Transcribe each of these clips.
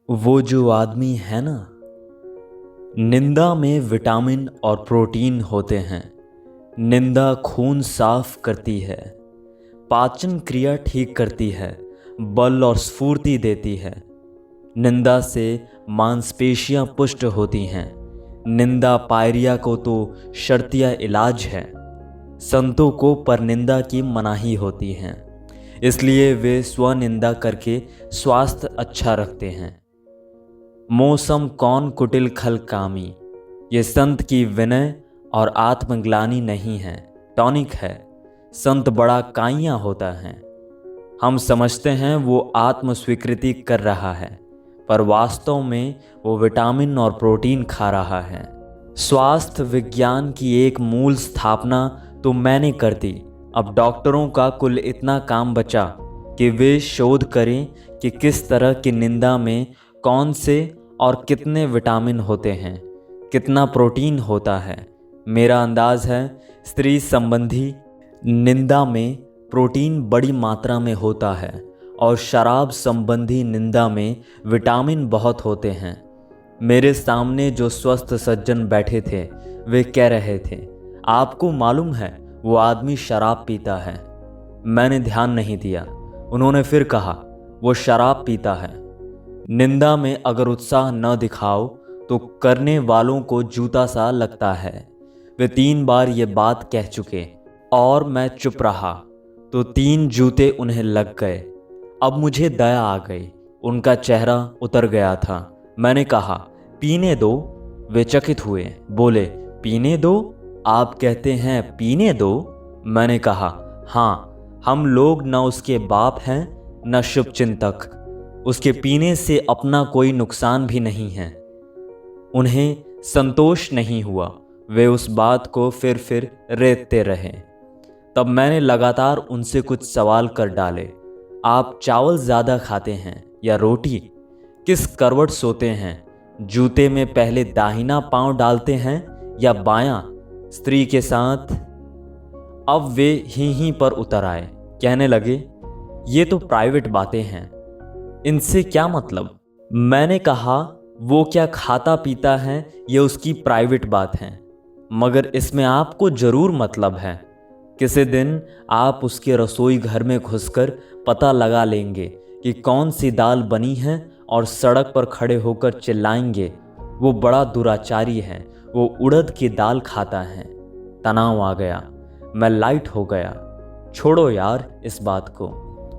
वो जो आदमी है ना, निंदा में विटामिन और प्रोटीन होते हैं। निंदा खून साफ करती है, पाचन क्रिया ठीक करती है, बल और स्फूर्ति देती है। निंदा से मांसपेशियां पुष्ट होती हैं। निंदा पायरिया को तो शर्तिया इलाज है। संतों को परनिंदा की मनाही होती है, इसलिए वे स्वनिंदा करके स्वास्थ्य अच्छा रखते हैं। मौसम कौन कुटिल खल कामी, ये संत की विनय और आत्मग्लानि नहीं है, टॉनिक है। संत बड़ा काइयाँ होता है। हम समझते हैं वो आत्म स्वीकृति कर रहा है, पर वास्तव में वो विटामिन और प्रोटीन खा रहा है। स्वास्थ्य विज्ञान की एक मूल स्थापना तो मैंने कर दी। अब डॉक्टरों का कुल इतना काम बचा कि वे शोध करें कि किस तरह की निंदा में कौन से और कितने विटामिन होते हैं, कितना प्रोटीन होता है। मेरा अंदाज है स्त्री संबंधी निंदा में प्रोटीन बड़ी मात्रा में होता है और शराब संबंधी निंदा में विटामिन बहुत होते हैं। मेरे सामने जो स्वस्थ सज्जन बैठे थे वे कह रहे थे, आपको मालूम है वो आदमी शराब पीता है। मैंने ध्यान नहीं दिया। उन्होंने फिर कहा, वो शराब पीता है। निंदा में अगर उत्साह न दिखाओ तो करने वालों को जूता सा लगता है। वे 3 बार ये बात कह चुके और मैं चुप रहा तो 3 जूते उन्हें लग गए। अब मुझे दया आ गई, उनका चेहरा उतर गया था। मैंने कहा, पीने दो। वे चकित हुए, बोले, पीने दो? आप कहते हैं पीने दो? मैंने कहा, हाँ, हम लोग न उसके बाप हैं न शुभचिंतक। उसके पीने से अपना कोई नुकसान भी नहीं है। उन्हें संतोष नहीं हुआ। वे उस बात को फिर रेतते रहे। तब मैंने लगातार उनसे कुछ सवाल कर डाले। आप चावल ज़्यादा खाते हैं या रोटी? किस करवट सोते हैं? जूते में पहले दाहिना पांव डालते हैं या बायां? स्त्री के साथ? अब वे ही पर उतर आए, कहने लगे, ये तो प्राइवेट बातें हैं, इनसे क्या मतलब? मैंने कहा, वो क्या खाता पीता है ये उसकी प्राइवेट बात है, मगर इसमें आपको जरूर मतलब है। किसी दिन आप उसके रसोई घर में घुसकर पता लगा लेंगे कि कौन सी दाल बनी है और सड़क पर खड़े होकर चिल्लाएंगे, वो बड़ा दुराचारी है, वो उड़द की दाल खाता है। तनाव आ गया, मैं लाइट हो गया। छोड़ो यार इस बात को।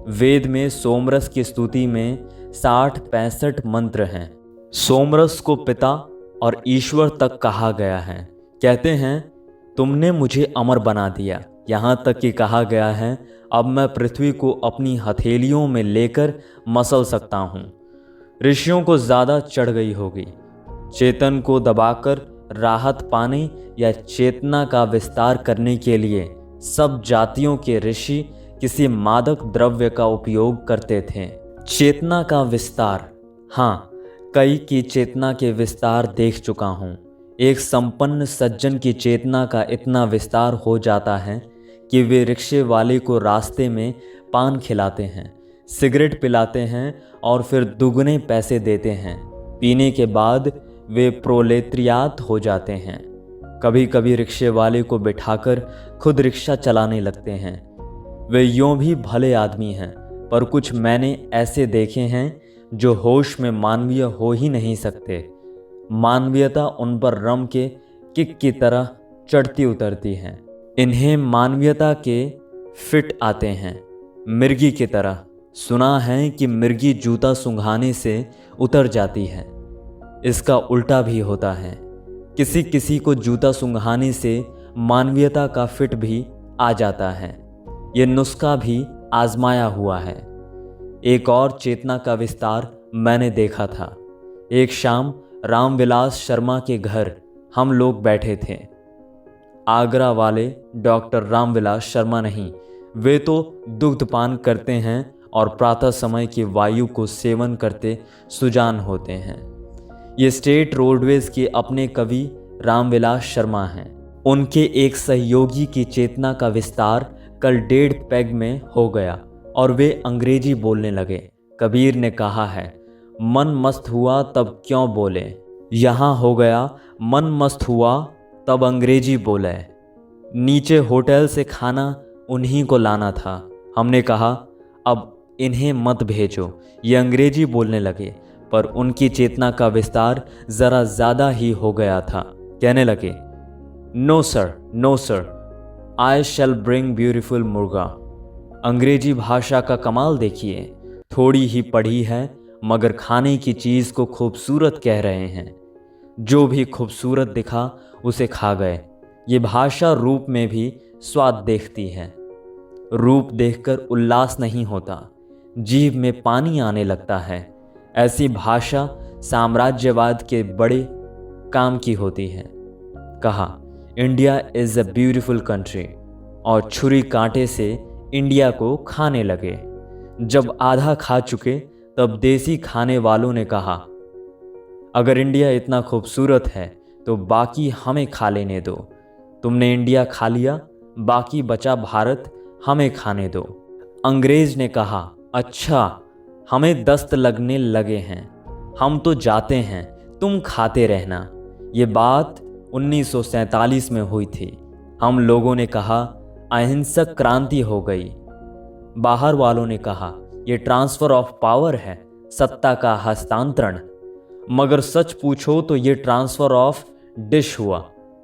वेद में सोमरस की स्तुति में 60-65 मंत्र हैं। सोमरस को पिता और ईश्वर तक कहा गया है। कहते हैं, तुमने मुझे अमर बना दिया। यहाँ तक कि कहा गया है, अब मैं पृथ्वी को अपनी हथेलियों में लेकर मसल सकता हूँ। ऋषियों को ज़्यादा चढ़ गई होगी। चेतन को दबाकर राहत पाने या चेतना का विस्तार करने के लिए सब जातियों के ऋषि किसी मादक द्रव्य का उपयोग करते थे। चेतना का विस्तार, हाँ, कई की चेतना के विस्तार देख चुका हूँ। एक संपन्न सज्जन की चेतना का इतना विस्तार हो जाता है कि वे रिक्शे वाले को रास्ते में पान खिलाते हैं, सिगरेट पिलाते हैं और फिर दुगने पैसे देते हैं। पीने के बाद वे प्रोलेत्रियात हो जाते हैं। कभी कभी रिक्शे वाले को बिठाकर खुद रिक्शा चलाने लगते हैं। वे यूं भी भले आदमी हैं, पर कुछ मैंने ऐसे देखे हैं जो होश में मानवीय हो ही नहीं सकते। मानवीयता उन पर रम के किक की तरह चढ़ती उतरती है। इन्हें मानवीयता के फिट आते हैं, मिर्गी की तरह। सुना है कि मिर्गी जूता सूंघाने से उतर जाती है। इसका उल्टा भी होता है। किसी किसी को जूता सूंघाने से मानवीयता का फिट भी आ जाता है। ये नुस्खा भी आजमाया हुआ है। एक और चेतना का विस्तार मैंने देखा था। एक शाम रामविलास शर्मा के घर हम लोग बैठे थे। आगरा वाले डॉक्टर रामविलास शर्मा नहीं, वे तो दुग्धपान करते हैं और प्रातः समय की वायु को सेवन करते सुजान होते हैं। ये स्टेट रोडवेज के अपने कवि रामविलास शर्मा हैं। उनके एक सहयोगी की चेतना का विस्तार कल 1.5 पैग में हो गया और वे अंग्रेजी बोलने लगे। कबीर ने कहा है, मन मस्त हुआ तब क्यों बोले, यहाँ हो गया मन मस्त हुआ तब अंग्रेजी बोले। नीचे होटल से खाना उन्हीं को लाना था। हमने कहा अब इन्हें मत भेजो, ये अंग्रेजी बोलने लगे, पर उनकी चेतना का विस्तार ज़रा ज़्यादा ही हो गया था। कहने लगे, नो सर, आई शैल ब्रिंग ब्यूटीफुल मुर्गा। अंग्रेजी भाषा का कमाल देखिए, थोड़ी ही पढ़ी है मगर खाने की चीज़ को खूबसूरत कह रहे हैं। जो भी खूबसूरत दिखा उसे खा गए। ये भाषा रूप में भी स्वाद देखती है। रूप देखकर उल्लास नहीं होता, जीभ में पानी आने लगता है। ऐसी भाषा साम्राज्यवाद के बड़े काम की होती है। कहा, India is a beautiful country, और छुरी कांटे से इंडिया को खाने लगे। जब आधा खा चुके तब देसी खाने वालों ने कहा, अगर इंडिया इतना खूबसूरत है तो बाकी हमें खा लेने दो। तुमने इंडिया खा लिया, बाकी बचा भारत हमें खाने दो। अंग्रेज ने कहा, अच्छा, हमें दस्त लगने लगे हैं, हम तो जाते हैं, तुम खाते रहना। ये बात 1947 में हुई थी। हम लोगों ने कहा अहिंसक क्रांति हो गई। बाहर वालों ने कहा ये ट्रांसफर ऑफ पावर है, सत्ता का हस्तांतरण। मगर सच पूछो तो ये ट्रांसफर ऑफ डिश हुआ।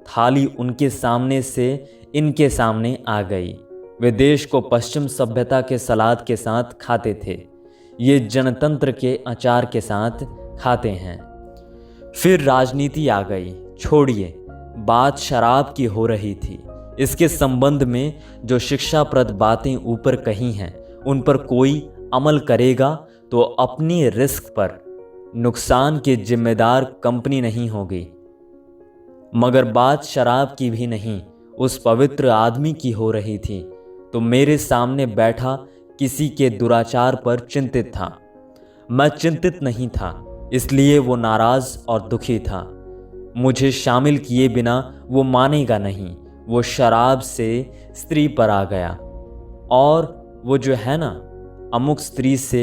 थाली उनके सामने से इनके सामने आ गई। वे देश को पश्चिम सभ्यता के सलाद के साथ खाते थे, ये जनतंत्र के अचार के साथ खाते हैं। फिर राजनीति आ गई। छोड़िए, बात शराब की हो रही थी। इसके संबंध में जो शिक्षाप्रद बातें ऊपर कही हैं उन पर कोई अमल करेगा तो अपनी रिस्क पर, नुकसान की जिम्मेदार कंपनी नहीं होगी। मगर बात शराब की भी नहीं, उस पवित्र आदमी की हो रही थी। तो मेरे सामने बैठा किसी के दुराचार पर चिंतित था। मैं चिंतित नहीं था, इसलिए वो नाराज और दुखी था। मुझे शामिल किए बिना वो मानेगा नहीं। वो शराब से स्त्री पर आ गया, और वो जो है ना, अमुक स्त्री से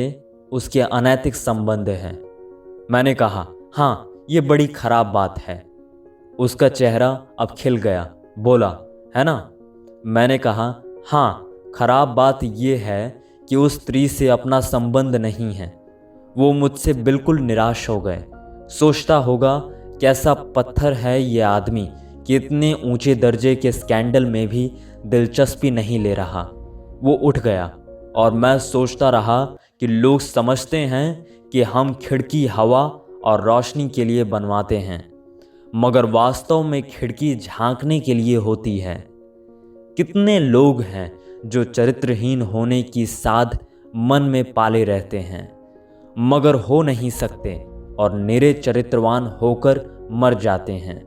उसके अनैतिक संबंध है। मैंने कहा, हाँ, ये बड़ी खराब बात है। उसका चेहरा अब खिल गया, बोला, है ना? मैंने कहा, हाँ, खराब बात यह है कि उस स्त्री से अपना संबंध नहीं है। वो मुझसे बिल्कुल निराश हो गए। सोचता होगा कैसा पत्थर है ये आदमी कि इतने ऊंचे दर्जे के स्कैंडल में भी दिलचस्पी नहीं ले रहा। वो उठ गया और मैं सोचता रहा कि लोग समझते हैं कि हम खिड़की हवा और रोशनी के लिए बनवाते हैं, मगर वास्तव में खिड़की झांकने के लिए होती है। कितने लोग हैं जो चरित्रहीन होने की साध मन में पाले रहते हैं, मगर हो नहीं सकते और निरे चरित्रवान होकर मर जाते हैं।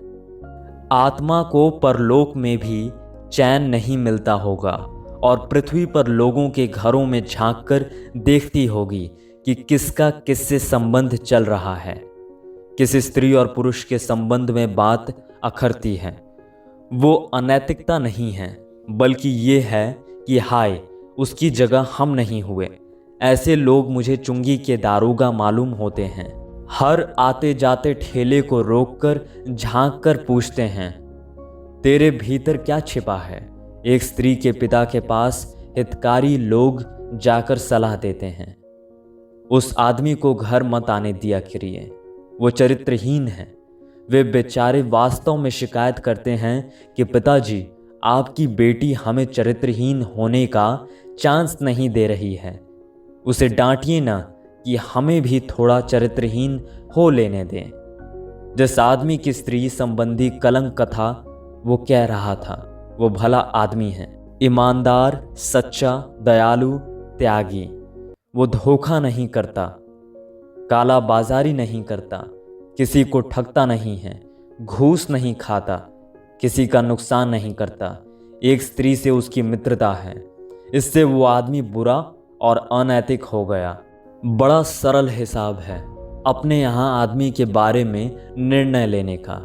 आत्मा को परलोक में भी चैन नहीं मिलता होगा और पृथ्वी पर लोगों के घरों में झांककर देखती होगी कि किसका किससे संबंध चल रहा है। किसी स्त्री और पुरुष के संबंध में बात अखरती है। वो अनैतिकता नहीं है, बल्कि ये है कि हाय, उसकी जगह हम नहीं हुए। ऐसे लोग मुझे चुंगी के दारोगा मालूम होते हैं। हर आते जाते ठेले को रोककर झांक कर पूछते हैं, तेरे भीतर क्या छिपा है? एक स्त्री के पिता के पास हितकारी लोग जाकर सलाह देते हैं, उस आदमी को घर मत आने दिया करिए, वो चरित्रहीन है। वे बेचारे वास्तव में शिकायत करते हैं कि पिताजी, आपकी बेटी हमें चरित्रहीन होने का चांस नहीं दे रही है। उसे डांटिए ना कि हमें भी थोड़ा चरित्रहीन हो लेने दें। जिस आदमी की स्त्री संबंधी कलंक कथा वो कह रहा था, वो भला आदमी है, ईमानदार, सच्चा, दयालु, त्यागी। वो धोखा नहीं करता, काला बाजारी नहीं करता, किसी को ठगता नहीं है, घूस नहीं खाता, किसी का नुकसान नहीं करता। एक स्त्री से उसकी मित्रता है, इससे वो आदमी बुरा और अनैतिक हो गया। बड़ा सरल हिसाब है अपने यहाँ आदमी के बारे में निर्णय लेने का।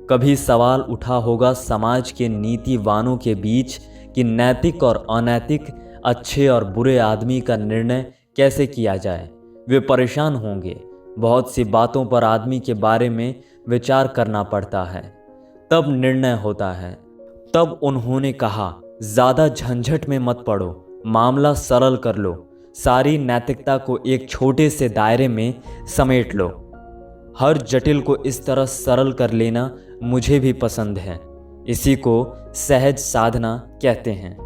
कभी सवाल उठा होगा समाज के नीतिवानों के बीच कि नैतिक और अनैतिक, अच्छे और बुरे आदमी का निर्णय कैसे किया जाए। वे परेशान होंगे, बहुत सी बातों पर आदमी के बारे में विचार करना पड़ता है, तब निर्णय होता है। तब उन्होंने कहा, ज़्यादा झंझट में मत पड़ो, मामला सरल कर लो, सारी नैतिकता को एक छोटे से दायरे में समेट लो। हर जटिल को इस तरह सरल कर लेना मुझे भी पसंद है। इसी को सहज साधना कहते हैं।